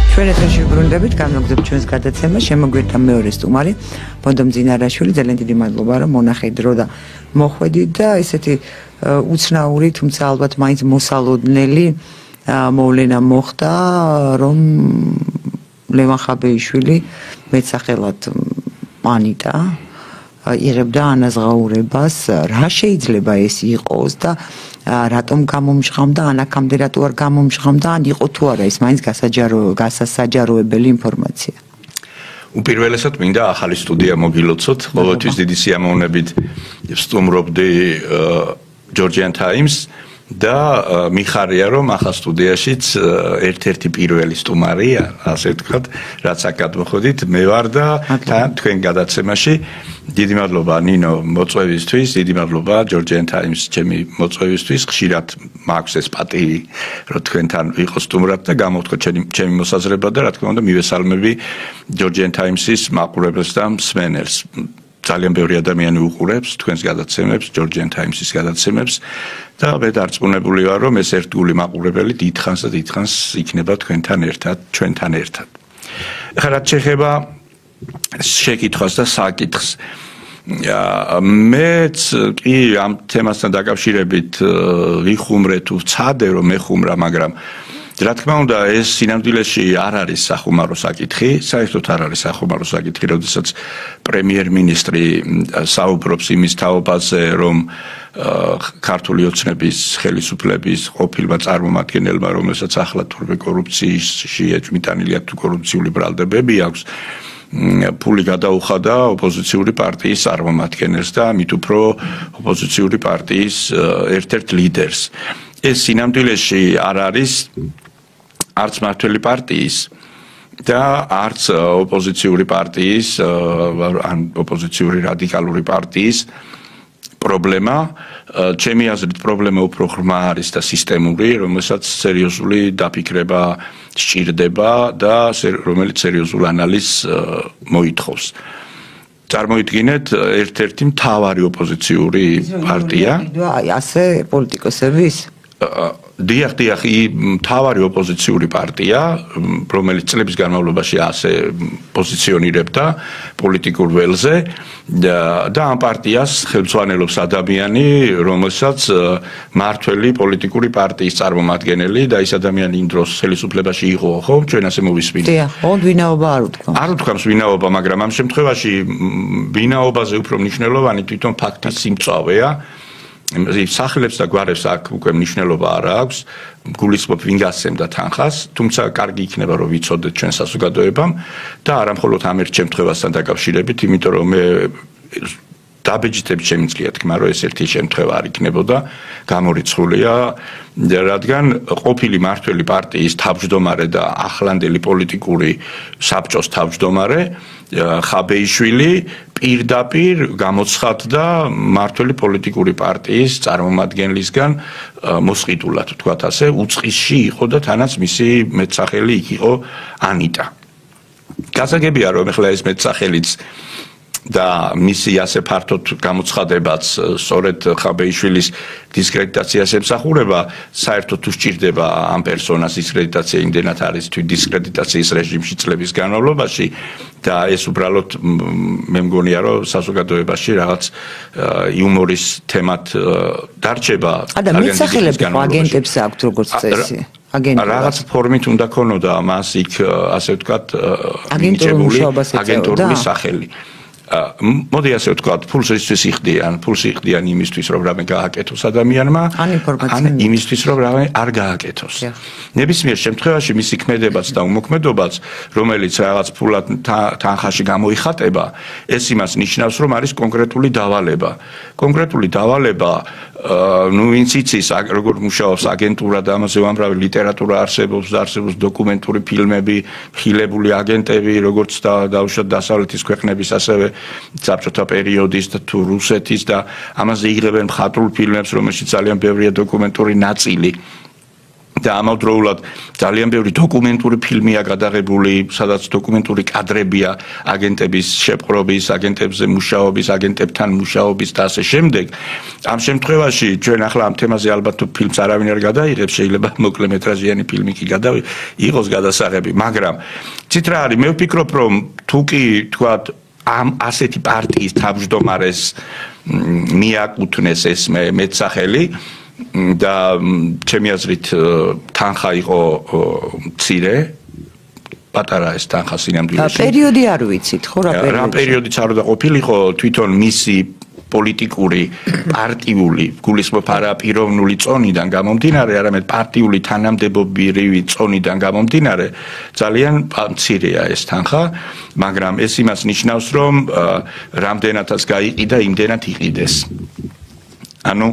ჩვენ ეთერში ვბრუნდებით, განვაგრძობთ ჩვენს გადაცემას, შემოგვერთა მეორე სტუმარი, ბონდო მძინარაშვილი, ძალიან დიდი მადლობა, რომ მონახეთ დრო და მოხვედით და ესეთი უცნაური, თუმცა ალბათ მაინც მოსალოდნელი მოვლენა მოხდა, რომ ლევან ხაბეიშვილი მეტსახელად ანიტა იღებდა ანაზღაურებას, რა შეიძლება ეს იყოს და რატომ გამომჟღავდა, ან აქამდე რატო არ გამომჟღავდა, ან იყო თუ არა ეს მაინც გასასაჯაროებელი ინფორმაცია. უპირველესად მინდა ახალი სტუდია მოგილოცოთ, ყოველთვის დიდი სიამოვნებით ვსტუმრობდი Georgian Times და მიხარია რომ ახალ სტუდიაშიც ერთ-ერთი პირველი სტუმარია, ასე ვთქვათ, რაც აქ გადმოხვედით, მე ვარ და თქვენ გადაცემაში. დიდი მადლობა ნინო მოწვევისთვის, დიდი მადლობა Georgian Times ჩემი მოწვევისთვის, ხშირად მაქვს ეს პატივი, რომ თქვენთან ვიყო სტუმრად და გამოვთქვა ჩემი მოსაზრება და რა თქმა უნდა მივესალმები Georgian Times-ის მაყურებელს და მსმენელს. ძალიან ბევრი ადამიანი უყურებს თქვენს გადაცემებს, Georgian Times-ის გადაცემებს და მე დარწმუნებული ვარ, რომ ეს ერთგული მაყურებელი დიდხანს და დიდხანს იქნება თქვენთან ერთად, ჩვენთან ერთად. ახლა რაც შეეხება შეკითხვას და საკითხს. მეც კი ამ თემასთან დაკავშირებით ვიხუმრე თუ ვცადე რომ მეხუმრა, მაგრამ რა თქმა უნდა ეს სინამდვილეში არ არის სახუმარო საკითხი, საერთოდ არ არის სახუმარო საკითხი, როდესაც პრემიერ-მინისტრი საუბრობს იმის თაობაზე, რომ ქართული ოცნების ხელისუფლების ყოფილმა წარმომადგენელმა, რომელსაც ახლა თურმე კორუფციაში ეჭვმიტანილი აქვს თუ კორუფციული ბრალდებები აქვს, ფული გადაუხადა ოპოზიციური პარტიის წარმომადგენელს და მით უფრო ოპოზიციური პარტიის ერთ-ერთ ლიდერს. ეს სინამდვილეში არ არის არც მართველი პარტიის და არც ოპოზიციური პარტიის ან ოპოზიციური რადიკალური პარტიის პრობლემა. ჩემი აზრით პრობლემა უფრო ღრმა არის და სისტემური, რომელსაც სერიოზული დაფიქრება სჭირდება და რომელიც სერიოზულ ანალიზს მოითხოვს. წარმოიდგინეთ ერთ-ერთი მთავარი ოპოზიციური პარტია. ასე პოლიტიკოსების დიახ, მთავარი ოპოზიციური პარტია, რომელიც წლების განმავლობაში ასე პოზიციონირებდა პოლიტიკურ ველზე და ამ პარტიას ხელმძღვანელობს ადამიანი, რომელსაც მართველი პოლიტიკური პარტიის წარმომადგენელი და ის ადამიანი იმ დროს ხელისუფლებაში იყო, ხო, ჩვენ ასე მოვისმინეთ. დიახ, ვინაობა არ უთქვამს. არ უთქვამს ვინაობა, მაგრამ ამ შემთხვევაში ვინაობაზე უფრო მნიშვნელოვანი თვითონ ფაქტის სიმწვავეა. სახელებს და გვარებს აქ უკვე მნიშვნელობა არ აქვს, გულისხმობ ვინ გასცემდა თანხას, თუმცა კარგი იქნება რომ ვიცოდეთ ჩვენ საზოგადოებამ და არა მხოლოდ ამ ერთ შემთხვევასთან დაკავშირებით, იმიტომ რომ მე დაბეჭდები შემიძლია თქმა რომ ეს ერთი შემთხვევა არ იქნებოდა გამორიცხულია, რადგან ყოფილი მართველი პარტიის თავმჯდომარე და ახლანდელი პოლიტიკური საბჭოს თავმჯდომარე ხაბეიშვილი პირდაპირ გამოცხადდა მართველი პოლიტიკური პარტიის წარმომადგენლისგან მოსყიდულად, ვთქვათ ასე, უწყისში იყო და თანაც მისი მეტსახელი იქ იყო ანიტა. გასაგებია რომ ეხლა ეს მეტსახელიც და მისი ასე ფართოდ გამოცხადებაც სწორედ ხაბეიშვილის დისკრედიტაციას ემსახურება, საერთოდ თუ სჭირდება ამ პერსონას დისკრედიტაცია, იმდენად არის თვით დისკრედიტაციის რეჟიმში წლების განმავლობაში და ეს უბრალოდ მე მგონია რომ საზოგადოებაში რაღაც იუმორის თემად დარჩება. და მეტსახელები აგენტებს აქვთ როგორც წესი. რაღაც ფორმით უნდა ქონოდა მას იქ ასე ვთქვათ აგენტურული სახელი. მოდი ასე ვთქვათ, ფულს იხდიან იმისთვის, რომ რამე გააკეთოს ადამიანმა, ან იმისთვის, რომ რამე არ გააკეთოს. ნებისმიერ შემთხვევაში მისი ქმედებაც და უმოქმედობაც, რომელიც რაღაც ფულად თანხაში გამოიხატება, ეს იმას ნიშნავს, რომ არის კონკრეტული დავალება. კონკრეტული დავალება, ვინც იცის, როგორ მუშაობს აგენტურა და ამაზე უამრავი ლიტერატურა არსებობს, დოკუმენტური ფილმები, ხილებული აგენტები, როგორც დაუშვათ დასავლეთის ქვეყნების, ასევე საბჭოთა პერიოდის და თუ რუსეთის და ამაზე იღებენ მხატვრულ ფილმებს, რომელშიც ძალიან ბევრია დოკუმენტური ნაწილი. და ამავდროულად ძალიან ბევრი დოკუმენტური ფილმია გადაღებული, სადაც დოკუმენტური კადრებია აგენტების შეპყრობის, აგენტებზე მუშაობის, აგენტებთან მუშაობის და ასე შემდეგ. ამ შემთხვევაში ჩვენ ახლა ამ თემაზე ალბათ ფილმს არავინ არ გადაიღებს, შეიძლება მოკლემეტრაჟიანი ფილმი კი იყოს გადასაღები, მაგრამ ცით რა არის, მე ვფიქრობ, რომ თუ კი თქვათ ამ ასეთი პარტიის თავმჯდომარეს მიაკუთვნეს ეს მეცახელი და ჩემი აზრით თანხა იყო მცირე პატარა ეს თანხა სინამდვილეში პერიოდი არ ვიცით ხო რა პერიოდიც არ უნდა ყოფილიყო თვითონ მისი პოლიტიკური პარტიული გულისხმობ არა პიროვნული წონიდან გამომდინარე არამედ პარტიული თანამდებობრივი წონიდან გამომდინარე ძალიან მცირეა ეს თანხა მაგრამ ეს იმას ნიშნავს რომ რამდენადაც გაიყიდა იმდენად იყიდეს ანუ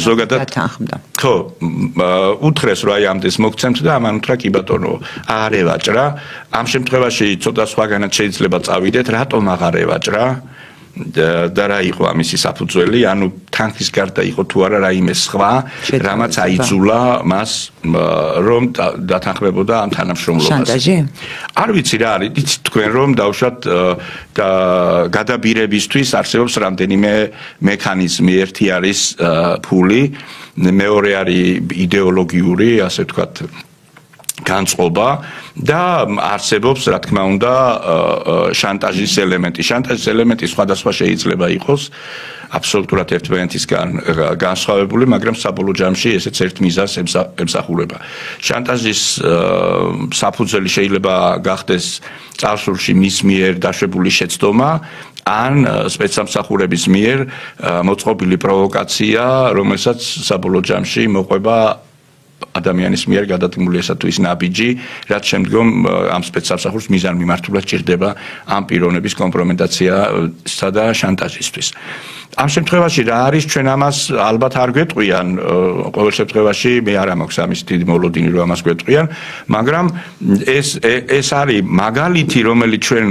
ზოგადად ხო უთხრეს რომ აი ამდენს მოგცემთ და ამან უთხრა კი ბატონო აღარ ევაჭრა ამ შემთხვევაში ცოტა სხვაგანაც შეიძლება წავიდეთ რატომ აღარ ევაჭრა და რა იყო ამისი საფუძველი ანუ თანხის გარდა იყო თუ არა რაიმე სხვა რამაც აიძულა მას რომ დათანხმებოდა ამ თანამშრომლობას შანტაჟი არ ვიცი რა არის იცით თქვენ რომ დავუშვათ და გადაბირებისთვის არსებობს რამდენიმე მექანიზმი ერთი არის ფული მეორე არის იდეოლოგიური ასე ვთქვათ განწყობა და არსებობს რა თქმა უნდა შანტაჟის ელემენტი. შანტაჟის ელემენტი სხვადასხვა შეიძლება იყოს აბსოლუტურად ერთმანეთისგან განსხვავებული, მაგრამ საბოლოო ჯამში ესეც ერთ მიზანს ემსახურება. შანტაჟის საფუძველი შეიძლება გახდეს წარსულში მის მიერ დაშვებული შეცდომა ან სპეცსამსახურების მიერ მოწყობილი პროვოკაცია, რომელსაც საბოლოო ჯამში მოყვება ადამიანის მიერ გადადგმული ესა თუ ის ნაბიჯი, რაც შემდგომ ამ სპეცსამსახურს მიზანმიმართულად ჭირდება ამ პიროვნების კომპრომენტაციასა და შანტაჟისთვის. ამ შემთხვევაში რა არის ჩვენ ამას ალბათ არ გვეტყვიან, ყოველ შემთხვევაში მე არ მაქვს ამის დიდი მოლოდინი რომ ამას გვეტყვიან, მაგრამ ეს არის მაგალითი, რომელიც ჩვენ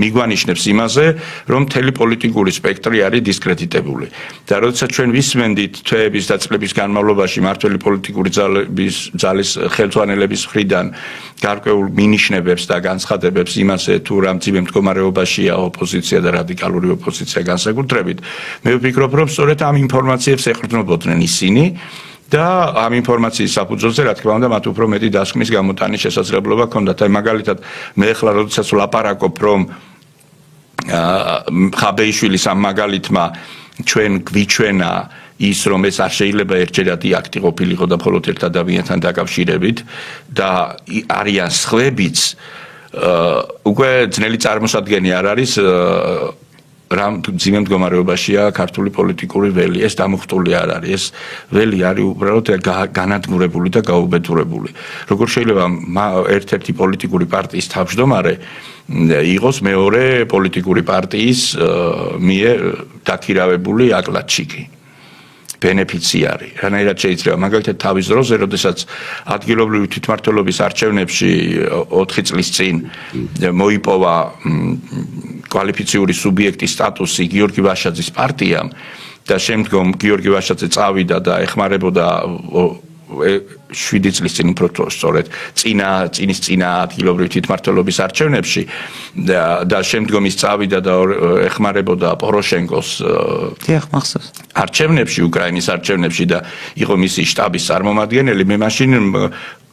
მიგვანიშნებს იმაზე, რომ მთელი პოლიტიკური სპექტრი არის დისკრედიტებული. და როდესაც ჩვენ ვისმენდით თვეების და წლების განმავლობაში მართველი პოლიტიკური ძალის ხელმძღვანელების მხრიდან გარკვეულ მინიშნებებს და განცხადებებს იმაზე თუ რა მძიმე მდგომარეობაშია ოპოზიცია და რადიკალური ოპოზიცია განსაკუთრებით მე ვფიქრობ რომ სწორედ ამ ინფორმაციებს ეყრდნობოდნენ ისინი და ამ ინფორმაციის საფუძველზე რა თქმა უნდა მათ უფრო მეტი დასკვნის გამოტანის შესაძლებლობა ჰქონდათ აი მაგალითად მე ახლა როდესაც ვლაპარაკობ რომ ხაბეიშვილის ამ მაგალითმა ჩვენ გვიჩვენა ის რომ ეს არ შეიძლება ერთჯერად აქტი ყოფილიყო და მხოლოდ ერთ ადამიანთან დაკავშირებით და არიან სხვებიც უკვე ძნელი წარმოსადგენი არ არის რამ ძიმე მდგომარეობაშია ქართული პოლიტიკური ველი ეს დამუხტული არ არის ეს ველი არის უბრალოდ განადგურებული და გაუბედურებული როგორ შეიძლება ერთ-ერთი პოლიტიკური პარტიის თავმჯდომარე იყოს მეორე პოლიტიკური პარტიის მიერ დაქირავებული აკლაჩიკი ბენეფიციარი რანაირად შეიძლება მაგალითად თავის დროზე როდესაც ადგილობრივი თვითმმართველობის არჩევნებში 4 წლის წინ მოიპოვა კვალიფიციური სუბიექტის სტატუსი გიორგი ვაშაძის პარტიამ და შემდგომ გიორგი ვაშაძე წავიდა და ეხმარებოდა 7 წლის წინ უფრო სწორედ წინის წინა ადგილობრივი თვითმმართველობის არჩევნებში და შემდგომ ის წავიდა და ეხმარებოდა პოროშენკოს არჩევნებში უკრაინის არჩევნებში და იყო მისი შტაბის წარმომადგენელი მე მაშინ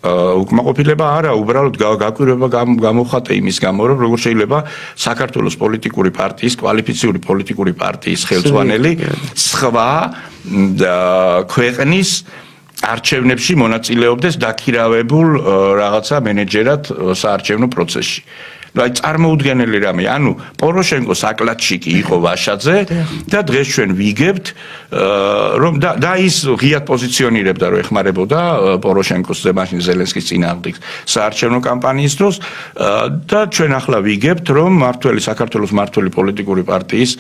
უკმაყოფილება არა უბრალოდ გაკვირვება გამოვხატე იმის გამო რომ როგორ შეიძლება საქართველოს პოლიტიკური პარტიის კვალიფიციური პოლიტიკური პარტიის ხელმძღვანელი სხვა ქვეყნის არჩევნებში მონაწილეობდეს დაქირავებულ რაღაცა მენეჯერად საარჩევნო პროცესში. აი წარმოუდგენელი რამე, ანუ პოროშენკოს აკლაჩიკი იყო ვაშაძე და დღეს ჩვენ ვიგებთ რომ და ის ღიად პოზიციონირებდა რომ ეხმარებოდა პოროშენკოს მაშინ ზელენსკის წინააღმდეგ საარჩევნო კამპანიის დროს და ჩვენ ახლა ვიგებთ რომ საქართველოს მართველი პოლიტიკური პარტიის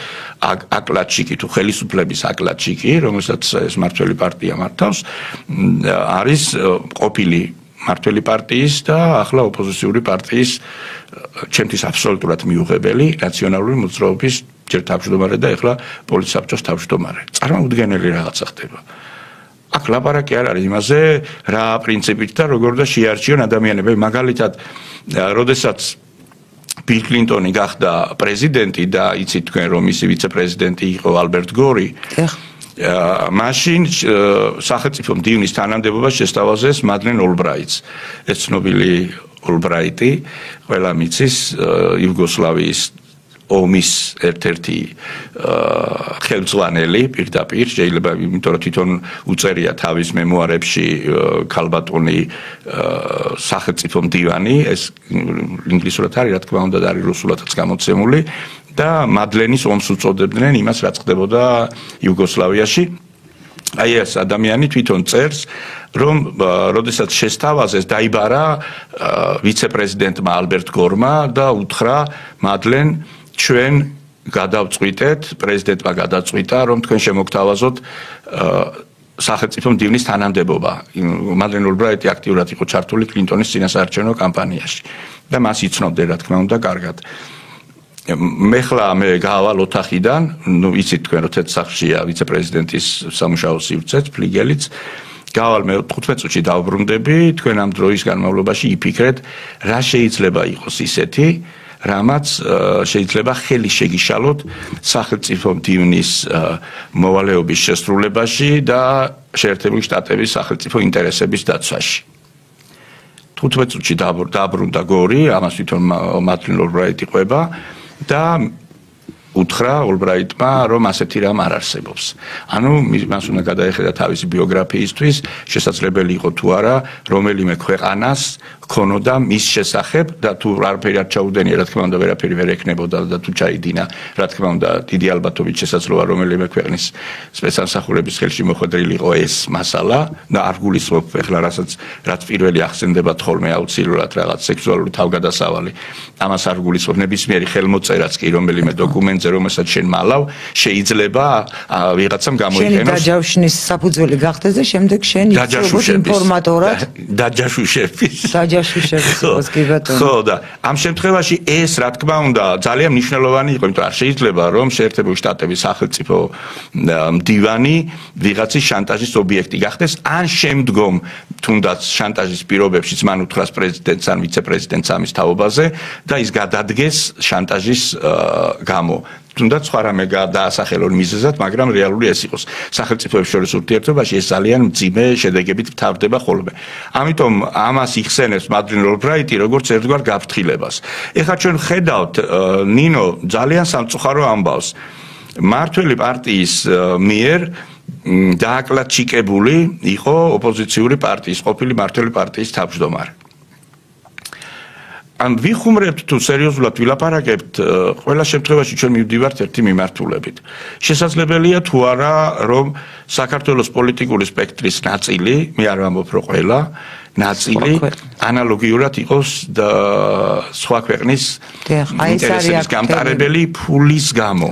აკლაჩიკი თუ ხელისუფლების აკლაჩიკი რომელსაც ეს მართველი პარტია მართავს არის ყოფილი მართველი პარტიის და ახლა ოპოზიციური პარტიის ჩემთვის აბსოლუტურად მიუღებელი ნაციონალური მოძრაობის ჯერ თავმჯდომარე და ახლა პოლიტსაბჭოს თავმჯდომარე. წარმოუდგენელი რაღაცა ხდება. აქ ლაპარაკი არ არის იმაზე, რა პრინციპით და როგორ და შეარჩიონ ადამიანები. მაგალითად, როდესაც ბილ კლინტონი გახდა პრეზიდენტი და იცით თქვენ რომ მისი ვიცე-პრეზიდენტი იყო ალბერტ გორი. მაშინ სახელმწიფო მდივნის თანამდებობას შესთავაზეს მადლენ ოლბრაიტს. ეს ცნობილი ოლბრაიტი, ყველა მიცის იუგოსლავიის ომის ერთ-ერთი ხელმძღვანელი პირდაპირ, შეიძლება იმიტომ რომ თვითონ უწერია თავის მემუარებში ქალბატონი სახელმწიფო მდივანი, ეს ინგლისურად არის, რა თქმა უნდა, და არის რუსულადაც გამოცემული და მადლენის ომს უწოდებდნენ იმას, რაც ხდებოდა იუგოსლავიაში. აი ეს ადამიანი თვითონ წერს, რომ როდესაც შესთავაზეს, დაიბარა ვიცე-პრეზიდენტმა ალბერტ გორმა და უთხრა მადლენ ჩვენ გადავწყვიტეთ, პრეზიდენტმა გადაწყვიტა, რომ თქვენ შემოგთავაზოთ სახელმწიფო მდივნის თანამდებობა. მადლენ ოლბრაიტი აქტიურად იყო ჩართული კლინტონის წინასაარჩევნო კამპანიაში და მას იცნობდნენ, რა თქმა უნდა, კარგად. მე გავალ ოთახიდან, იცით თქვენ რომ თეთრსახლშია ვიცე-პრეზიდენტის სამუშაო სივრცეც, ფლიგელიც. გავალ მე 15 წუთში დავბრუნდები, თქვენ ამ დროის განმავლობაში იფიქრეთ, რა შეიძლება იყოს ისეთი, რამაც შეიძლება ხელი შეგიშალოთ სახელმწიფო მდივნის მოვალეობის შესრულებაში და შეერთებული შტატების სახელმწიფო ინტერესების დაცვაში. 15 წუთში დაბრუნდა გორი, ამას თვითონ მადლენ ოლბრაიტი ყვება და უთხრა ოლბრაიტმა, რომ ასეთი რამ არ არსებობს. ანუ მას უნდა გადაეხედა თავისი ბიოგრაფიისთვის, შესაძლებელი იყო თუ არა, რომელიმე ქვეყანას ქონოდა მის შესახებ და თუ არაფერი არ ჩაუდენია, რა თქმა უნდა, ვერაფერი ვერ ექნებოდა და თუ ჩაიდინა, რა თქმა უნდა, დიდი ალბათობით შესაძლოა რომელიმე ქვეყნის სპეცსამსახურების ხელში მოხვედრილი იყო ეს მასალა და არ გულისხმობ ეხლა რაც პირველი ახსენდება ხოლმე აუცილებლად რაღაც სექსუალური თავგადასავალი. ამას არ გულისხმობ ნებისმიერი ხელმოწერაც კი რომელიმე დოკუმენტზე, რომელსაც შენ მალავ, შეიძლება ვიღაცამ გამოიყენოს. შენი დაჯავშნის საფუძველი გახდეს და შემდეგ შენ როგორც ინფორმატორად დაჯაშუშების ხო და ამ შემთხვევაში ეს რა თქმა უნდა ძალიან მნიშვნელოვანი იყო, იმიტომ არ შეიძლება რომ შეერთებული შტატების სახელმწიფო მდივანი ვიღაცის შანტაჟის ობიექტი გახდეს, ან შემდგომ თუნდაც შანტაჟის პირობებშიც მან უთხრას პრეზიდენტს ან ვიცე-პრეზიდენტს ამის თაობაზე და ის გადადგეს შანტაჟის გამო. თუნდაც სხვა რამე დაასახელონ მიზეზად, მაგრამ რეალური ეს იყოს. სახელმწიფოებს შორის ურთიერთობაში ეს ძალიან მძიმე შედეგებით მთავრდება ხოლმე. ამიტომ ამას იხსენებს მადლენ ოლბრაიტი როგორც ერთგვარ გაფრთხილებას. ეხლა ჩვენ ხედავთ ნინო ძალიან სამწუხარო ამბავს. მართველი პარტიის მიერ დააკლაჩიკებული იყო ოპოზიციური პარტიის, ყოფილი მართველი პარტიის თავმჯდომარე. ან ვიხუმრებთ თუ სერიოზულად ვილაპარაკებთ, ყველა შემთხვევაში ჩვენ მივდივართ ერთი მიმართულებით. შესაძლებელია თუ არა, რომ საქართველოს პოლიტიკური სპექტრის ნაწილი, მე არ ვამბობ რომ ყველა, ნაწილი ანალოგიურად იყოს სხვა ქვეყნის ინტერესების გამტარებელი ფულის გამო.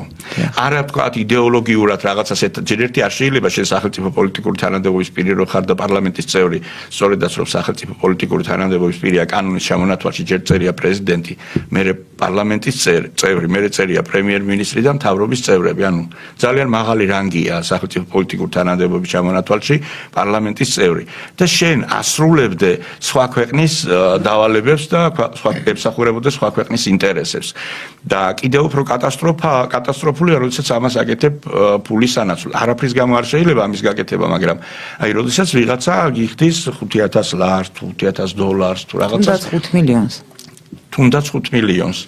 არა ვთქვათ იდეოლოგიურად რაღაცას ჯერ ერთი არ შეიძლება შენ სახელმწიფო პოლიტიკური თანამდებობის პირი რო ხარ და პარლამენტის წევრი, სწორედაც რომ სახელმწიფო პოლიტიკური თანამდებობის პირია კანონის ჩამონათვალში ჯერ წერია პრეზიდენტი, მერე პარლამენტის წევრი, მერე წერია პრემიერ-მინისტრი და მთავრობის წევრები. ანუ ძალიან მაღალი რანგია სახელმწიფო პოლიტიკური თანამდებობის ჩამონათვალში პარლამენტის წევრი. და შენ ასრულებდე სხვა ქვეყნის დავალებებს და სხვა ემსახურებოდე სხვა ქვეყნის ინტერესებს. და კიდევ უფრო კატასტროფულია, როდესაც ამას აკეთებ ფულის სანაცვლოდ. არაფრის გამო არ შეიძლება ამის გაკეთება, მაგრამ აი როდესაც ვიღაცა გიხდის 5000 ლარს, 5000 დოლარს თუ რაღაცას. თუნდაც 5 მილიონს.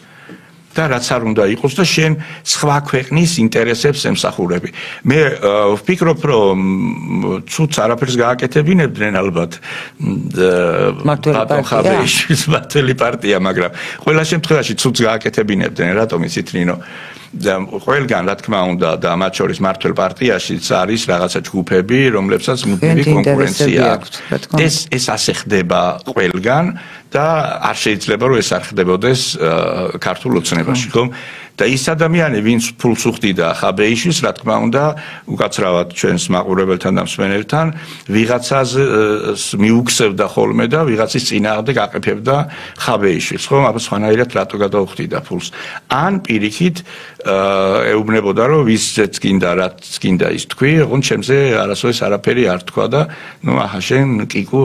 და რაც არ უნდა იყოს და შენ სხვა ქვეყნის ინტერესებს ემსახურები. მე ვფიქრობ, რომ ცუც არაფერს გააკეთებინებდნენ ალბათ მმართველი პარტია, მაგრამ ყველა შემთხვევაში ცუც გააკეთებინებდნენ, რატომ იცით ნინო? ყველგან რა თქმა უნდა და მათ შორის მმართველ პარტიაშიც არის რაღაცა ჯგუფები, რომლებსაც მუდმივი კონკურენცია აქვს. ეს ასე ხდება ყველგან და არ შეიძლება რომ ეს არ ხდებოდეს ქართულ ოცნებაში, ხომ? და ის ადამიანი, ვინც ფულს უხდიდა ხაბეიშვილს, რა თქმა უნდა, უკაცრავად ჩვენს მაყურებელთან და მსმენელთან, ვიღაცას მიუქცევდა ხოლმე და ვიღაცის წინააღმდეგ აყიფებდა ხაბეიშვილს, ხომ? აბა სხვანაირად რატო გადაუხდიდა ფულს? ან პირიქით ეუბნებოდა, რომ ვისაც გინდა, რაც გინდა ის თქვი, ოღონდ ჩემზე არასოდეს არაფერი არ თქვა და ნუ აჰა შენ კიკუ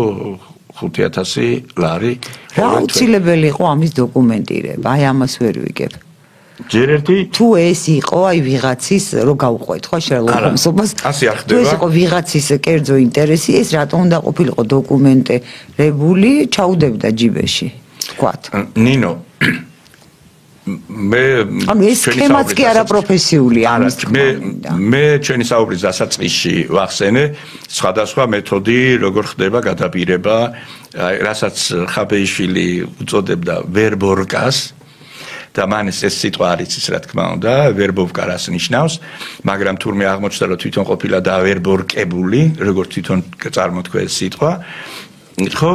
5000 ლარი. რა უცილებელი იყო ამის დოკუმენტირება? აი ამას ვერ ვიგებ. ჯერ ერთი თუ ეს იყო აი ვიღაცის რო გავუყვეთ ხო შერლოკ ჰოლმსობას ასე არ ხდება. თუ ეს იყო ვიღაცის კერძო ინტერესი, ეს რატომ უნდა ყოფილიყო დოკუმენტირებული, ჩაუდებდა ჯიბეში, თქვათ. ნინო მე ანუ ეს სქემაც კი არაპროფესიული ამის მე ჩვენი საუბრის დასაწყისში ვახსენე სხვადასხვა მეთოდი როგორ ხდება გადაბირება, რასაც ხაბეიშვილი უწოდებდა ვერბორკას და მან ეს სიტყვა არ იცის რა თქმა უნდა, ვერბოვკა რას ნიშნავს, მაგრამ თურმე აღმოჩნდა რომ თვითონ ყოფილა დავერბორკებული, როგორც თვითონ წარმოთქვა ეს სიტყვა. ხო,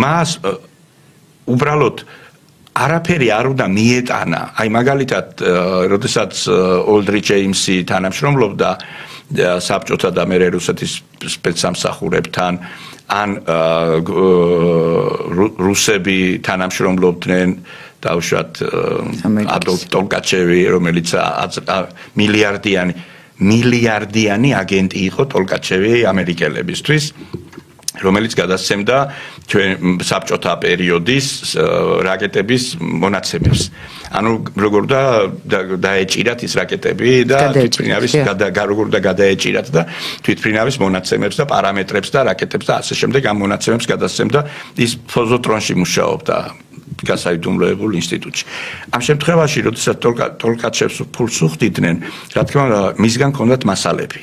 მას უბრალოდ არაფერი არ უნდა მიეტანა. აი მაგალითად, როდესაც ოლდრი ჯეიმსი თანამშრომლობდა საბჭოთა და მე რუსეთის სპეცსამსახურებთან, ან რუსები თანამშრომლობდნენ დავუშვათ ადოლფ ტოლკაჩევი, რომელიც მილიარდიანი აგენტი იყო ტოლკაჩევი ამერიკელებისთვის, რომელიც გადასცემდა ჩვენ საბჭოთა პერიოდის რაკეტების მონაცემებს. ანუ როგორ დაეჭირათ ის რაკეტები და თვითმფრინავის როგორ გადაეჭირათ და თვითმფრინავის მონაცემებს და პარამეტრებს და რაკეტებს და ასე შემდეგ ამ მონაცემებს გადასცემდა ის ფოზოტრონში მუშაობდა გასაიდუმლოებულ ინსტიტუტში. ამ შემთხვევაში, როდესაც ტოლკაჩევს ფულს უხდიდნენ, რა თქმა უნდა, მისგან ჰქონდათ მასალები.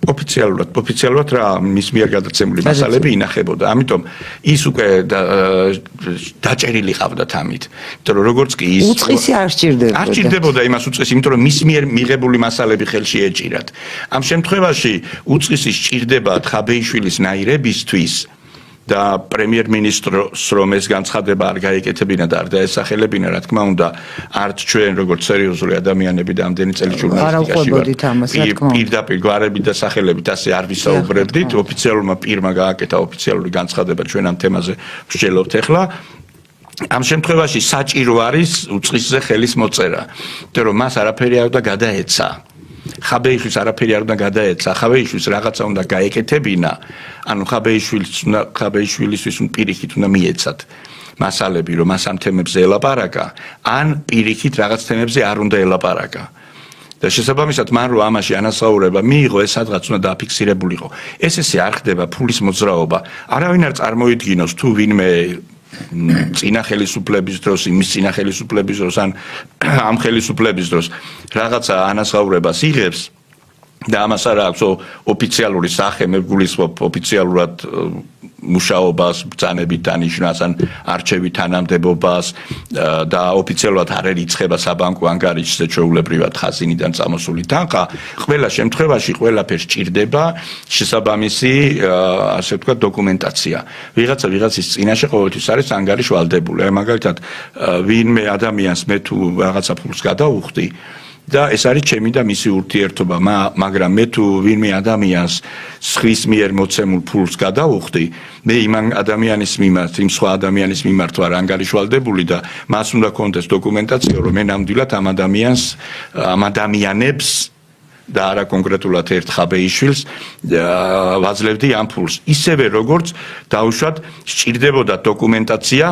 ოფიციალურად რა მის მიერ გადაცემული მასალები ინახებოდა. ამიტომ ის უკვე დაჭერილი ყავდათ ამით. იმიტომ რომ როგორც კი ის უწყისი არ სჭირდებოდა. არ სჭირდებოდა იმას უწყისი, იმიტომ რომ მის მიერ მიღებული მასალები ხელში ეჭირათ. ამ შემთხვევაში უწყისი სჭირდება ხაბეიშვილის ნაირებისთვის და პრემიერ-მინისტრს რომ ეს განცხადება არ გაეკეთებინა და არ დაესახელებინა, რა თქმა უნდა, არც ჩვენ როგორც სერიოზული ადამიანები და ამდენი წელი ჟურნალისტიკაში პირდაპირ გვარებით და სახელებით ასე არ ვისაუბრებდით, ოფიციალურმა პირმა გააკეთა ოფიციალური განცხადება ჩვენ ამ თემაზე ვსჯელობთ ახლა. ამ შემთხვევაში საჭირო არის უწყისზე ხელის მოწერა, იმიტომ რომ მას არაფერი არ უნდა გადაეცა. ხაბეიშვილს არაფერი არ უნდა გადაეცა, ხაბეიშვილს რაღაცა უნდა გაეკეთებინა, ანუ ხაბეიშვილისთვის პირიქით უნდა მიეცათ მასალები, რომ მას ამ თემებზე ელაპარაკა, ან პირიქით რაღაც თემებზე არ უნდა ელაპარაკა. და შესაბამისად, მან რომ ამაში ანაზღაურება მიიღო, ეს სადღაც უნდა დაფიქსირებულიყო. ესე არ ხდება ფულის მოძრაობა. არავინ არ წარმოიდგინოს თუ ვინმე წინა ხელისუფლების დროს, იმის წინა ხელისუფლების დროს, ან ამ ხელისუფლების დროს რაღაცა ანაზღაურებას იღებს და ამას არ აქვს ოფიციალური სახე, მე გულისხმობ ოფიციალურად მუშაობას, ბრძანებით დანიშნას, ან არჩევით თანამდებობას და ოფიციალურად არ ერიცხება საბანკო ანგარიშზე ჩვეულებრივად ხაზინიდან წამოსული თანხა, ყველა შემთხვევაში ყველაფერს სჭირდება შესაბამისი, ასე ვთქვათ, დოკუმენტაცია. ვიღაცის წინაშე ყოველთვის არის ანგარიში ვალდებული. აი მაგალითად, ვინმე ადამიანს მე თუ რაღაცა ფულს გადავუხდი და ეს არის ჩემი და მისი ურთიერთობა, მაგრამ მე თუ ვინმე ადამიანს სხვის მიერ მოცემულ ფულს გადავუხდი, მე იმ ადამიანის მიმართ, იმ სხვა ადამიანის მიმართ ვარ ანგარიშვალდებული და მას უნდა კონდეს დოკუმენტაცია, რომ მე ნამდვილად ამ ადამიანებს და არა კონკრეტულად ერთ ხაბეიშვილს ვაძლევდი ამ ფულს. ისევე როგორც დაუშვათ სჭირდებოდა დოკუმენტაცია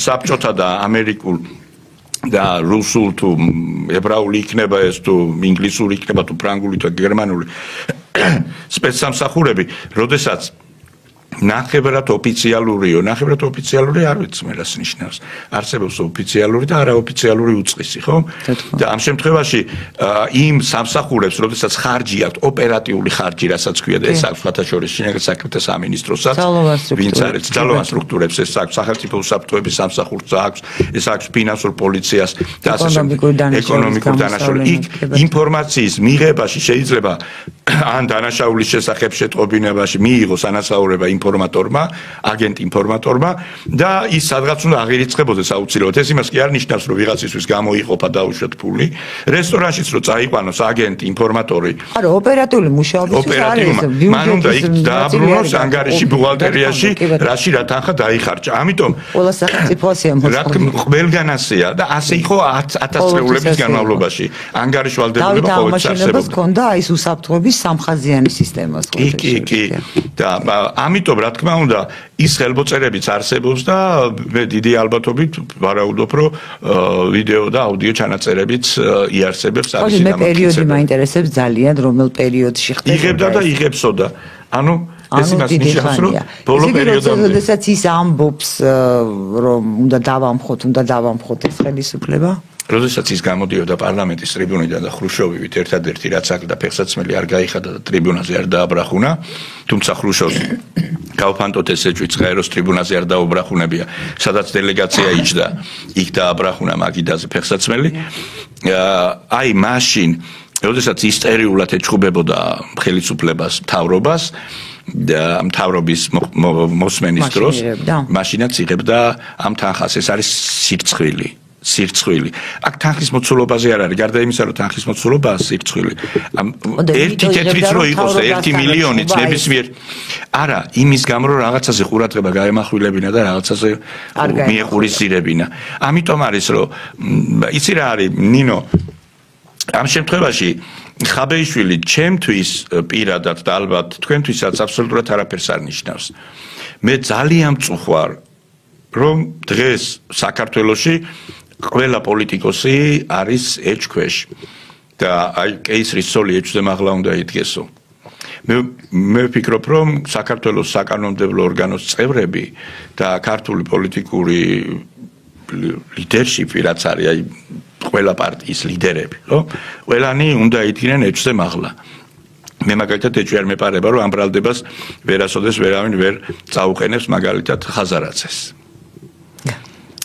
საბჭოთა და ამერიკულ და რუსულ თუ ებრაული იქნება ეს თუ ინგლისური იქნება თუ ფრანგული თუ გერმანული სპეცსამსახურები, როდესაც ნახევრად ოფიციალურიო, ნახევრად ოფიციალური არ ვიცი მე რას ნიშნავს. არსებობს ოფიციალური და არაოფიციალური უწყისი, ხო? და ამ შემთხვევაში იმ სამსახურებს, როდესაც ხარჯი აქვს, ოპერატიული ხარჯი, რასაც ქვია და ეს აქვს ფათაშორის შინაგან საქმეთა სამინისტროსაც, ვინც არის ძალოვან სტრუქტურებს, ეს აქვს სახელმწიფო უსაფრთხოების სამსახურს აქვს, ეს აქვს ფინანსურ პოლიციას და ასე შემდეგ, ეკონომიკურ დანაშაულს. იქ ინფორმაციის მიღებაში შეიძლება ან დანაშაულის შესახებ შეტყობინებაში მიიღოს ანაზღაურება ინფორმატორმა, აგენტ ინფორმატორმა და ის სადღაც უნდა აღირიცხებოდეს აუცილებლად. ეს იმას კი არ ნიშნავს, რომ ვიღაცისთვის გამოიყოფა დაუშვათ ფული. რესტორანშიც რო წაიყვანოს აგენტ ინფორმატორი. არა, ოპერატიული მუშაობისთვის არის. მან უნდა იქ დააბრუნოს ანგარიში ბუღალტერიაში, რაში რა თანხა დაიხარჯა. ამიტომ ყველა სახელმწიფოა მოწყობილი. ყველგან ასეა და ასე იყო 1000 წლეულების განმავლობაში. ანგარიში ვალდებულება ყოველთვის არსებობდა. ქონდა ის უსაფრთხოების სამხაზიანი სისტემა. კი. და ამიტომ რა თქმა უნდა ის ხელმოწერებიც არსებობს და მე დიდი ალბათობით ვარაუდობ, რომ ვიდეო და აუდიო ჩანაწერებიც იარსებებს ამის გამო. მე პერიოდი მაინტერესებს ძალიან, რომელ პერიოდში ხდება. იღებდა და იღებსოდა. ანუ ეს იმას ნიშნავს, რომ ბოლო პერიოდამდე. როდესაც ის ამბობს, რომ უნდა დავამხოთ ეს ხელისუფლება. როდესაც ის გამოდიოდა პარლამენტის ტრიბუნიდან და ხრუშოვივით ერთადერთი რაც აკლდა ფეხსაცმელი არ გაიხადა და ტრიბუნაზე არ დააბრახუნა, თუმცა ხრუშოვი გავფანტოთ ეს ეჭვი ცხაეროს ტრიბუნაზე არ დაუბრახუნებია, სადაც დელეგაცია იჯდა, იქ დააბრახუნა მაგიდაზე ფეხსაცმელი. აი მაშინ, როდესაც ისტერიულად ეჩხუბებოდა ხელისუფლებას, მთავრობას და მთავრობის მოსმენის დროს, მაშინაც იღებდა ამ თანხას, ეს არის სირცხვილი. აქ თანხის მოცულობაზე არ არის, გარდა იმისა, რომ თანხის მოცულობაა სირცხვილი. ერთი თეთრიც რო იყოს და 1 მილიონიც ნებისმიერ არა, იმის გამო რომ რაღაცაზე ყურადღება გაემახვილებინა და რაღაცაზე მიეყურისძირებინა. ამიტომ არის რომ იცი რა არის ნინო ამ შემთხვევაში ხაბეიშვილი ჩემთვის პირადად და ალბათ თქვენთვისაც აბსოლუტურად არაფერს არ ნიშნავს. მე ძალიან მწუხვარ რომ დღეს საქართველოში ყველა პოლიტიკოსი არის ეჭ ქვეშ და აი კეისრის სოლი ეჭვზე მაღლა უნდა იდგესო. მე ვფიქრობ რომ საქართველოს საკანონმდებლო ორგანოს წევრები და ქართული პოლიტიკური ლიდერშიპი რაც არის აი ყველა პარტიის ლიდერები, ხო? ყველანი უნდა იდგნენ ეჭვზე მაღლა. მე მაგალითად ეჭვი არ მეპარება რომ ამ ბრალდებას ვერასოდეს ვერავინ ვერ წაუყენებს მაგალითად ხაზარაძეს.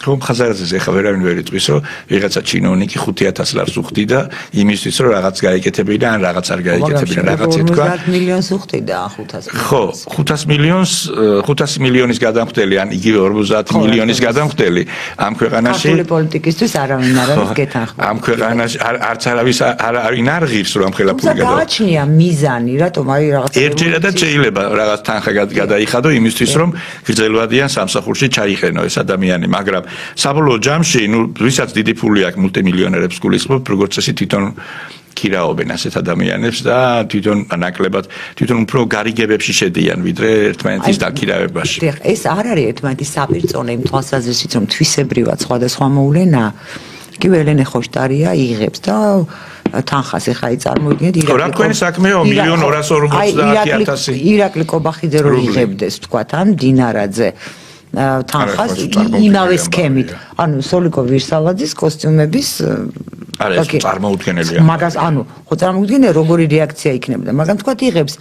რომ ხაზარაძეს ეხა ვერავინ ვერ იტყვის რომ ვიღაცა ჩინოვნიკი 5000 ლარს უხდიდა იმისთვის რომ რაღაც გაიკეთებინა ან რაღაც არ გაიკეთებინა რაღაც ეთქვა 50 მილიონს უხდიდა 500 ხო 500 მილიონის გადამხდელი ან იგივე 50 მილიონის გადამხდელი ამ ქვეყანაში ქართული პოლიტიკისთვის არავინ არ არის გეთანხმება ამ ქვეყანაში არც არავის არავინ არ ღირს რომ ხელა ფული გადავა გააჩნია მიზანი რატომ აი რაღაც ერთჯერადაც შეიძლება რაღაც თანხა გადაიხადო იმისთვის რომ გრძელვადიან სამსახურში ჩაიყენო ეს ადამიანი მაგრამ საბოლოო ჯამში, ვისაც დიდი ფული აქვს მულტიმილიონერებს გულისხმობ, როგორც წესი თვითონ ქირაობენ ასეთ ადამიანებს და თვითონ ნაკლებად, თვითონ უფრო გარიგებებში შედიან, ვიდრე ერთმანეთის დაქირავებაში. ეს არ არის ერთმანეთის საპირწონე იმ თვალსაზრისით, რომ თვისებრივად სხვადასხვა მოვლენა, იგივე ელენე ხოშტარია იღებს და თანხას ეხა წარმოიდგინეთ ირაკლი. რა თქვენი საქმეო 1.250.000 ირაკლი კობახიძე რო იღებდეს, თქვათ, ან დინარაძე თანხას იმავე სქემით. ანუ სოლიკო ვირსალაძის კოსტიუმების არა ეს წარმოუდგენელია. მაგას ანუ ხო წარმოუდგენია როგორი რეაქცია იქნებოდა. მაგრამ თქვა იღებს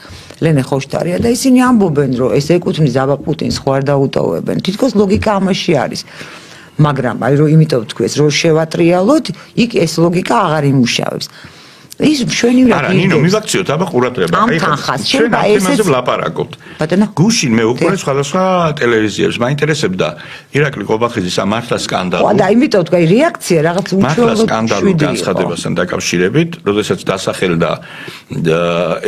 ლენე ხოშტარია და ისინი ამბობენ რომ ეს ეკუთვნის აბა პუტინს ხო არ დაუტოვებენ. თითქოს ლოგიკა ამაში არის. მაგრამ აი რომ იმიტომ ვთქვეს რომ შევატრიალოთ, იქ ეს ლოგიკა აღარ იმუშავებს. ის მშვენივრად არა ნინო მივაქციოთ აბა ყურადღება აი ჩვენ ამაზე ვლაპარაკობთ გუშინ მე უკვე სხვადასხვა ტელევიზიებს მაინტერესებდა ირაკლი კობახიძის ამ მართლა სკანდალო და იმიტომ თქვა რეაქცია რაღაც მართლა სკანდალო განცხადებასთან დაკავშირებით როდესაც დასახელდა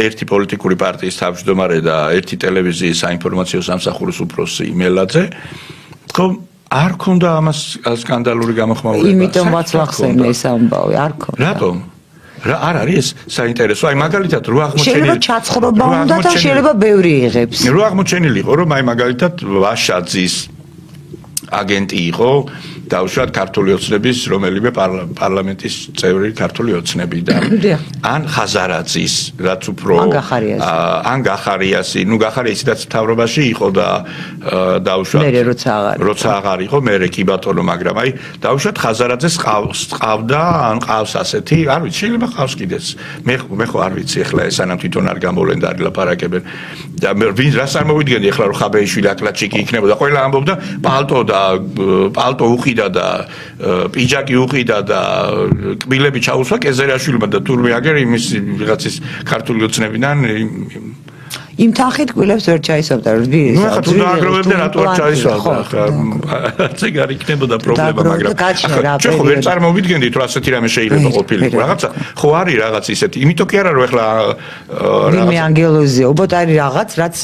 ერთი პოლიტიკური პარტიის თავმჯდომარე და ერთი ტელევიზიის საინფორმაციო სამსახურის უფროსი იმელაძე თქო არ ქონდა ამას სკანდალური გამოხმაურება იმიტომ ვაცლახსენე ეს ამბავი არ ქონდა რატომ რა არ არის საინტერესო აი მაგალითად რო აღმოჩენილი შეიძლება ჩაცხრობა უნდა და შეიძლება ბევრი იღებს რო აღმოჩენილი იყო რომ აი მაგალითად ვაშაძის აგენტი იყო დაუშვათ ქართული ოცნების რომელიმე პარლამენტის წევრი ქართული ოცნები და ან ხაზარაძის რაც უფრო ან გახარიასი ნუ გახარიასიც მთავრობაში იყო და დაუშვათ მე როცა აღარ იყო მე კი ბატონო მაგრამ აი დაუშვათ ხაზარაძეს ყავდა ან ყავს ასეთი არ ვიცი შეიძლება ყავს კიდეც მე ხო არ ვიცი ახლა ეს ანამ თვითონ არ გამოვლენ და არ ლაპარაკებენ და ვინ რას არ მოვიდგენდი ახლა რომ ხაბეიშვილი აკლაჩიკი იქნებოდა ყველა ამბობდა პალტო უყიდა და პიჯაკი უყიდა და კბილები ჩაუსვა კეზერაშვილმა და თურმე აგერ იმის ვიღაცის ქართული ოცნებიდან იმ თანხით კვილებს ვერ ჩაისავდა რბილის. ნუ ახლა თუ დააგროვებდა რატო არ ჩაისავდა ახლა ეგ არ იქნებოდა პრობლემა მაგრამ ჩვენ ხო ვერ წარმოვიდგენდით რომ ასეთი რამე შეიძლება ყოფილიყო რაღაცა ხო არის რაღაც ისეთი იმიტომ კი არა რომ ახლა ვინმე ანგელოზია უბრალოდ არის რაღაც რაც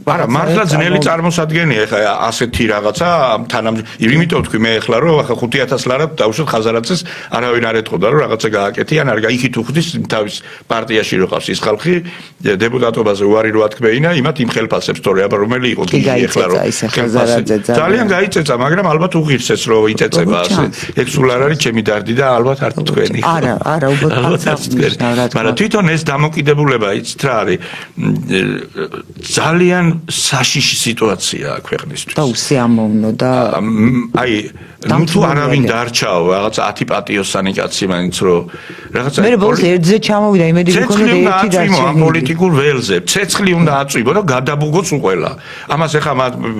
არა მართლა ძნელი წარმოსადგენია ახლა ასეთი რაღაცა იმიტომ თქვი მე ახლა რომ ახლა 5000 ლარად დავუშვათ ხაზარაძეს არავინ არ ეთყოდა რომ რაღაცა გააკეთიან არ გაიქით უხდის თავის პარტიაში რო ყავს ის ხალხი დეპუტატობაზე უარი რო ათქმეინა იმათ იმ ხელფასებს თორე აბა რომელი იყო გიგი ახლა რომ ძალიან გაიწეცა მაგრამ ალბათ უღირსეს რომ იწეწება ასე ეგ სულ არ არის ჩემი დარდი და ალბათ არ თქვენი არა უბრალოდ მაგრამ თვითონ ეს დამოკიდებულება იცით რა არის ძალიან საშიში სიტუაციაა ქვეყნისთვის და უსიამოვნო და აი ნუ თუ არავინ დარჩაო რაღაც 10 პატიოსანი კაცი მაინც რომ რაღაცა მე ბოლოს ერთზე ჩამოვიდა იმედი მქონდა ერთი დარჩენილი პოლიტიკურ ველზე ცეცხლი უნდა აწვიბო და გადაბუგოც უყველა ამას ახლა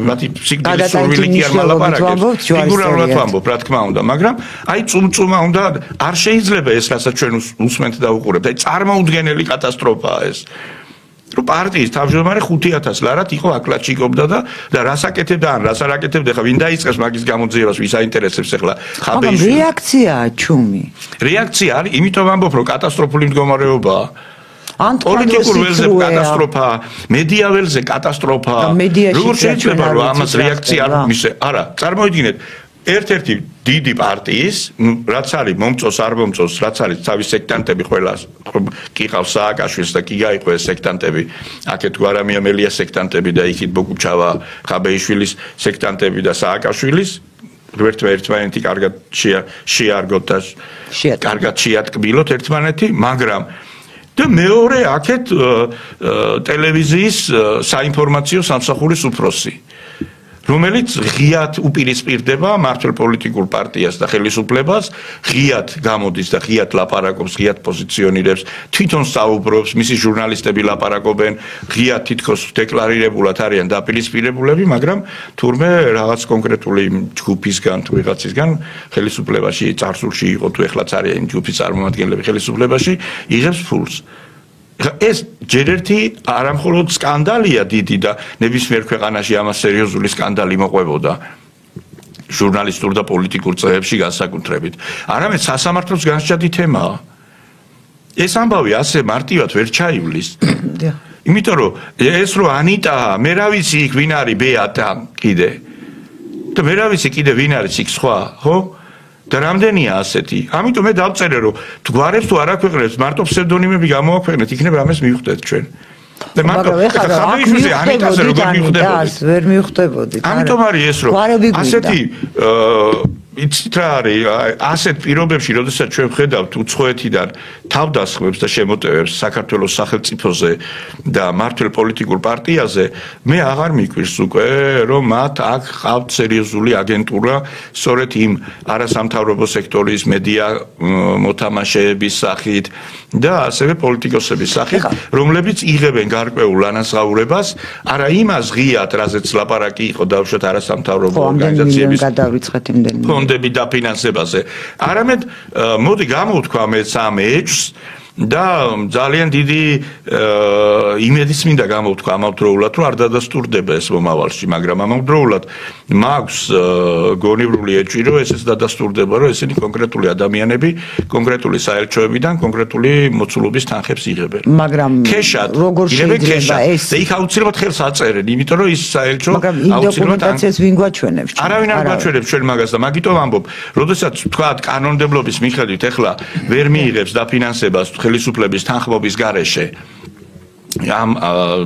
მათი სიგნალის სურვილი კი არ მალაპარაკებს ფიგურალურად ვამბობ რა თქმა უნდა მაგრამ აი წუმწუმა უნდა არ შეიძლება ეს რასაც ჩვენ უსმენთ და უყურებთ აი წარმოუდგენელი კატასტროფაა ეს რომ პარტიის თავმჯდომარე 5000 ლარად იყო აკლაჩიკობდა და რას აკეთებდა ან რას არ აკეთებდა ხა ვინ დაიწყეს მაგის გამოძიებას ვის აინტერესებს ახლა ხაბეიშვილი მაგრამ რეაქციაა ჩუმი რეაქცია არის იმიტომ ვამბობ რომ კატასტროფული მდგომარეობაა პოლიტიკურ ველზე კატასტროფა მედია ველზე კატასტროფა როგორ შეიძლება რომ ამას რეაქცია არ მისე არა წარმოიდგინეთ ერთ-ერთი დიდი პარტიის, რაც არის მომწოს არ მომწოს, რაც არის თავის სექტანტები ყველა კი ყავს სააკაშვილს და კი გაიყო ეს სექტანტები, აქეთ გვარამია მელია სექტანტები და იქით ბოგუჩავა ხაბეიშვილის სექტანტები და სააკაშვილის ერთმანეთი კარგად შეარგოთ და კარგად შეატკბილოთ ერთმანეთი, მაგრამ და მეორე აქეთ ტელევიზიის საინფორმაციო სამსახურის უფროსი რომელიც ღიად უპირისპირდება მართლ პოლიტიკურ პარტიას და ხელისუფლებას, ღიად გამოდის და ღიად ლაპარაკობს, ღიად პოზიციონირებს, თვითონ საუბრობს, მისი ჟურნალისტები ლაპარაკობენ, ღიად თითქოს დეკლარირებულად არიან დაპირისპირებულები, მაგრამ თურმე რაღაც კონკრეტული ჯგუფისგან თუ ვიღაცისგან ხელისუფლებაში წარსულში იყო თუ ეხლაც არის იმ ჯგუფის წარმომადგენლები ხელისუფლებაში, იღებს ფულს. ეს ჯერ ერთი არამხოლოდ სკანდალია დიდი და ნებისმიერ ქვეყანაში ამას სერიოზული სკანდალი მოყვებოდა ჟურნალისტურ და პოლიტიკურ წრეებში განსაკუთრებით. არამედ სასამართლოს განსჯადი თემაა. ეს ამბავი ასე მარტივად ვერ ჩაივლის. იმიტომ რომ ეს რო ანიტა, მე რა ვიცი იქ ვინ არის ბეატა კიდე. და მე რა ვიცი კიდე ვინ არის იქ სხვა, ხო? და რამდენია ასეთი. ამიტომ მე დავწერე რომ თუ გვარებს თუ არ აქვეყნებს მარტო ფსევდონიმები გამოაქვეყნეთ, იქნებ რამეს მივხვდეთ ჩვენ. და მარტო ხაბეიშვილი ანიტაზე როგორ მივხვდებოდით? ვერ მივხვდებოდით. ამიტომ არის ეს რომ ასეთი იცით რა არის ასეთ პირობებში როდესაც ჩვენ ვხედავთ უცხოეთიდან თავდასხმებს და შემოტევებს საქართველოს სახელმწიფოზე და მართლ პოლიტიკურ პარტიაზე მე აღარ მიკვირს უკვე რომ მათ აქ ყავთ სერიოზული აგენტურა სწორედ იმ არასამთავრობო სექტორის მედია მოთამაშეების სახით და ასევე პოლიტიკოსების სახით რომლებიც იღებენ გარკვეულ ანაზღაურებას არა იმას ღიად რაზეც ლაპარაკი იყო დავუშვათ არასამთავრობო ორგანიზაციების გადავრიცხეთ იმდენი ფონდები დაფინანსებაზე. არამედ მოდი გამოვთქვა მე სამ ეჭვს და ძალიან დიდი იმედის მინდა გამოვთქვა ამავდროულად რომ არ დადასტურდება ეს მომავალში, მაგრამ ამავდროულად მაქვს გონივრული ეჭვი რომ ესეც დადასტურდება რომ ესენი კონკრეტული ადამიანები კონკრეტული საელჩოებიდან კონკრეტული მოცულობის თანხებს იღებენ. მაგრამ როგორ შეიძლება ეს და იქ აუცილებლად ხელს აწერენ, იმიტომ რომ ის საელჩო აუცილებლად ვინ გვაჩვენებს? არავინ არ გვაჩვენებს ჩვენ მაგას და მაგიტომ ამბობ, როდესაც თქვა კანონმდებლობის მიხედვით ეხლა ვერ მიიღებს დაფინანსებას ხელისუფლების თანხმობის გარეშე ამ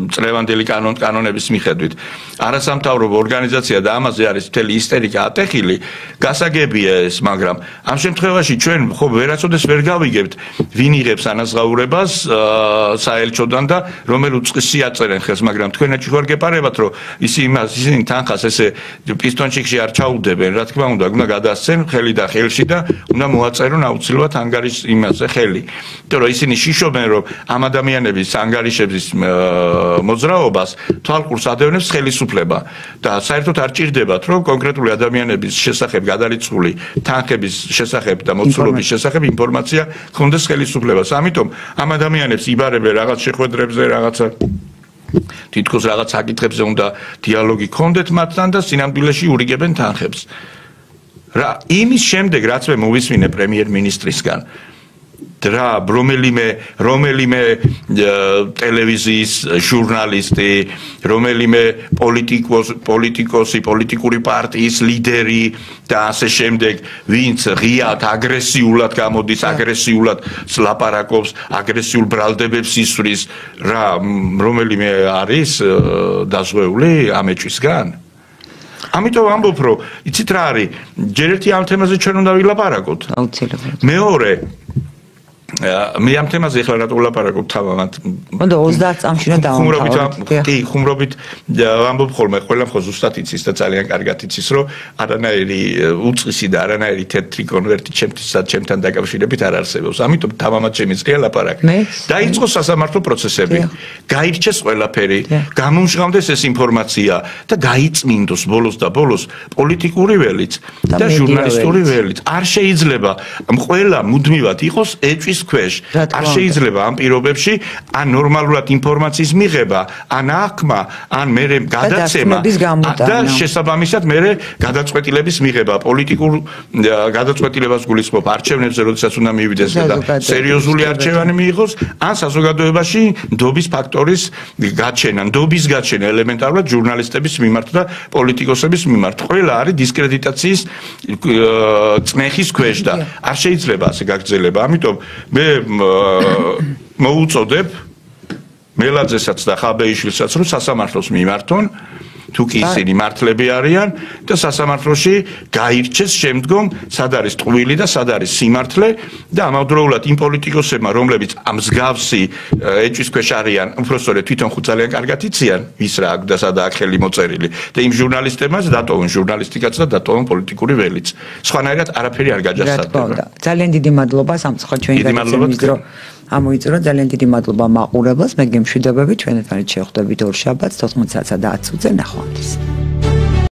წლევანდელი კანონების მიხედვით არასამთავრობო ორგანიზაცია და ამაზე არის მთელი ისტერიკა ატეხილი გასაგებია ეს მაგრამ ამ შემთხვევაში ჩვენ ხო ვერაცოდეს ვერ გავიგებთ ვინ იღებს ანაზღაურებას საელჩოდან და რომელ უწყისში აწერენ ხელს მაგრამ თქვენაჩი ხარ გეპარებათ რომ ისინი თანხას ესე პისტონჩიკში არ ჩაუდებენ რა თქმა უნდა გადასცენ ხელი და ხელში და უნდა მოაწერონ აუცილებლად ანგარის იმაზე ხელი იმიტომ რომ ისინი შიშობენ რომ ამ ადამიანების ანგარიშებს მოძრაობას თვალყურს ადევნებს ხელისუფლება და საერთოდ არ ჭირდებათ რომ კონკრეტული ადამიანების შესახებ გადარიცხული თანხების შესახებ და მოცულობის შესახებ ინფორმაცია ჰქონდეს ხელისუფლებას. ამიტომ ამ ადამიანებს იბარებენ რაღაც შეხვედრებზე რაღაცა თითქოს რაღაც საკითხებზე უნდა დიალოგი გქონდეთ მათთან და სინამდვილეში ურიგებენ თანხებს. რა იმის შემდეგ რაც მე მოვისმინე პრემიერ-მინისტრისგან რა რომელიმე ტელევიზიის ჟურნალისტი, რომელიმე პოლიტიკოსი, პოლიტიკური პარტიის ლიდერი და ასე შემდეგ, ვინც ღიად აგრესიულად გამოდის, აგრესიულად ლაპარაკობს, აგრესიულ ბრალდებებს ისვრის, რა რომელიმე არის დაზღვეული ამ ეჭვისგან? ამიტომ ამბობ, რომ იცით რა არის, ჯერ ერთი ამ თემაზე ჩვენ უნდა ვილაპარაკოთ. აუცილებლად. მეორე მე ამ თემაზე ახლა რატო ვლაპარაკობ თავად? უნდა 30 წამში რა დავამთავროთ. კი, ხუმრობით ვამბობ ხოლმე, ყველა ხო ზუსტად იცის და ძალიან კარგად იცის, რომ არანაირი უწყისი და არანაირი თეთრი კონვერტი ჩემთან დაკავშირებით არ არსებობს. ამიტომ თამამად შემიძლია ლაპარაკი. დაიწყოს სასამართლო პროცესები. გაირჩეს ყველაფერი, გამომჟღავნდეს ეს ინფორმაცია და გაიწმინდოს ბოლოს და ბოლოს პოლიტიკური ველიც და ჟურნალისტური ველიც. არ შეიძლება ყველა მუდმივად იყოს ეჭვის ქვეშ. არ შეიძლება ამ პირობებში ან ნორმალურად ინფორმაციის მიღება, ან აღქმა, ან მერე გადაცემა და შესაბამისად მერე გადაწყვეტილების მიღება. პოლიტიკურ გადაწყვეტილებას გულისხმობ არჩევნებზე, როდესაც უნდა მივიდეს და სერიოზული არჩევანი მიიღოს, ან საზოგადოებაში ნდობის ფაქტორის გაჩენა, ნდობის გაჩენა ელემენტარულად ჟურნალისტების მიმართ და პოლიტიკოსების მიმართ. ყველა არის დისკრედიტაციის წნეხის ქვეშ და არ შეიძლება ასე გაგრძელება. ამიტომ მე მოუწოდებ მელაძესაც და ხაბეიშვილსაც, რომ სასამართლოს მიმართონ, თუ კი ისინი მართლები არიან და სასამართლოში გაირჩეს შემდგომ სად არის ტყუილი და სად არის სიმართლე და ამავდროულად იმ პოლიტიკოსებმა, რომლებიც ამ მსგავსი ეჭვის ქვეშ არიან, უბრალოდ თვითონ ხო ძალიან კარგად იციან, ვის რა აქვს და სადაა ხელი მოწერილი და იმ ჟურნალისტებმაც დატოვონ ჟურნალისტიკაც და დატოვონ პოლიტიკური ველიც. სხვანაირად არაფერი არ გაჯასტდება. ძალიან დიდი მადლობა სამწუხაროდ ჩვენი გადაცემის დრო ამოიწურა. ძალიან დიდი მადლობა მაყურებელს. მე გემშვიდობები, ჩვენ ერთმანეთს შევხვდებით ორ შაბათს 14:10-ზე. ნახვამდის.